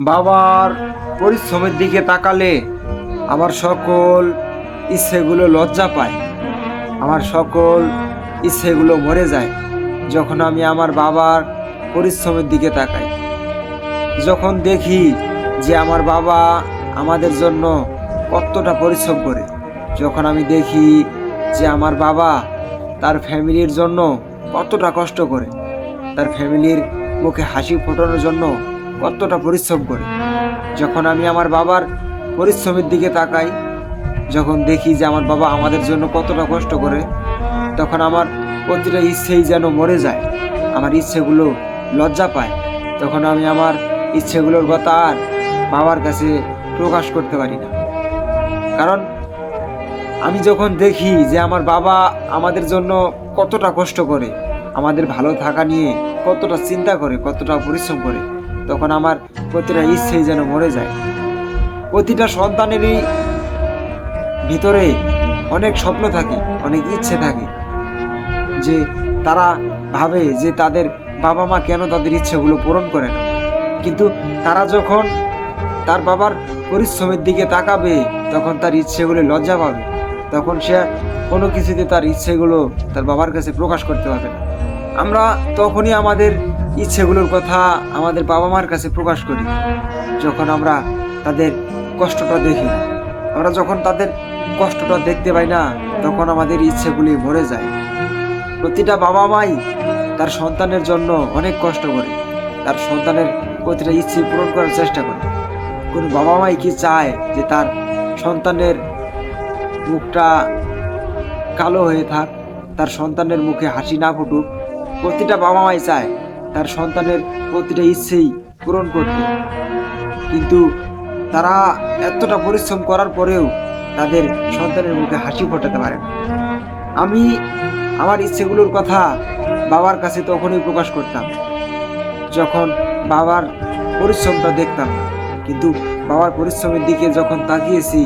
বাবার পরিশ্রমের দিকে তাকালে আমার সকল ইচ্ছেগুলো লজ্জা পায়, আমার সকল ইচ্ছেগুলো মরে যায় যখন আমি আমার বাবার পরিশ্রমের দিকে তাকাই। যখন দেখি যে আমার বাবা আমাদের জন্য কতটা পরিশ্রম করে, যখন আমি দেখি যে আমার বাবা তার ফ্যামিলির জন্য কতটা কষ্ট করে, তার ফ্যামিলির মুখে হাসি ফোটানোর জন্য কতটা পরিশ্রম করে, যখন আমি আমার বাবার পরিশ্রমের দিকে তাকাই, যখন দেখি যে আমার বাবা আমাদের জন্য কতটা কষ্ট করে, তখন আমার প্রতিটা ইচ্ছেই যেন মরে যায়, আমার ইচ্ছেগুলো লজ্জা পায়। তখন আমি আমার ইচ্ছেগুলোর কথা আর বাবার কাছে প্রকাশ করতে পারি না। কারণ আমি যখন দেখি যে আমার বাবা আমাদের জন্য কতটা কষ্ট করে, আমাদের ভালো থাকা নিয়ে কতটা চিন্তা করে, কতটা পরিশ্রম করে, তখন আমার প্রতিটা ইচ্ছেই যেন মরে যায়। প্রতিটা সন্তানেরই ভিতরে অনেক স্বপ্ন থাকে, অনেক ইচ্ছে থাকে, যে তারা ভাবে যে তাদের বাবা মা কেন তাদের ইচ্ছেগুলো পূরণ করে না। কিন্তু তারা যখন তার বাবার পরিশ্রমের দিকে তাকাবে, তখন তার ইচ্ছেগুলো লজ্জা পাবে, তখন সে কোনো কিছুতে তার ইচ্ছেগুলো তার বাবার কাছে প্রকাশ করতে পারবে না। আমরা তখনই আমাদের ইচ্ছেগুলোর কথা আমাদের বাবা মার কাছে প্রকাশ করি যখন আমরা তাদের কষ্টটা দেখি। আমরা যখন তাদের কষ্টটা দেখতে পাই না, তখন আমাদের ইচ্ছেগুলি মরে যায়। প্রতিটা বাবা মাই তার সন্তানের জন্য অনেক কষ্ট করে, তার সন্তানের প্রতিটা ইচ্ছে পূরণ করার চেষ্টা করে। কোন বাবা মাই কি চায় যে তার সন্তানের মুখটা কালো হয়ে থাক, তার সন্তানের মুখে হাসি না ফুটুক? প্রতিটা বাবা মাই চায় তার সন্তানের প্রতিটা ইচ্ছেই পূরণ করতে, কিন্তু তারা এতটা পরিশ্রম করার পরেও তাদের সন্তানের মুখে হাসি ফোটাতে পারে না। আমি আমার ইচ্ছেগুলোর কথা বাবার কাছে তখনই প্রকাশ করতাম যখন বাবার পরিশ্রমটা দেখতাম, কিন্তু বাবার পরিশ্রমের দিকে যখন তাকিয়েছি,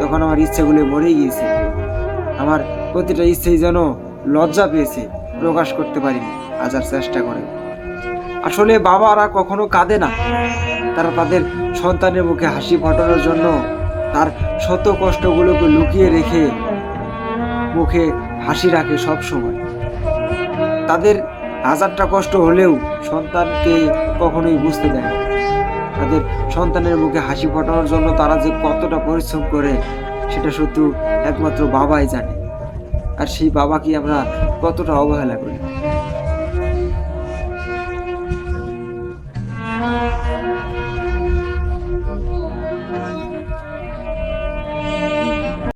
তখন আমার ইচ্ছেগুলো মরে গিয়েছে। আমার প্রতিটা ইচ্ছেই যেন লজ্জা পেয়েছে, প্রকাশ করতে পারিনি হাজার চেষ্টা করে। আসলে বাবারা কখনো কাঁদে না, তারা তাদের সন্তানের মুখে হাসি ফোটানোর জন্য তার শত কষ্টগুলোকে লুকিয়ে রেখে মুখে হাসি রাখে সব সময়। তাদের হাজারটা কষ্ট হলেও সন্তানকে কখনোই বুঝতে দেয় না। তাদের সন্তানের মুখে হাসি ফোটানোর জন্য তারা যে কতটা পরিশ্রম করে, সেটা শুধু একমাত্র বাবাই জানে। আর সেই বাবাকে আমরা কতটা অবহেলা করি।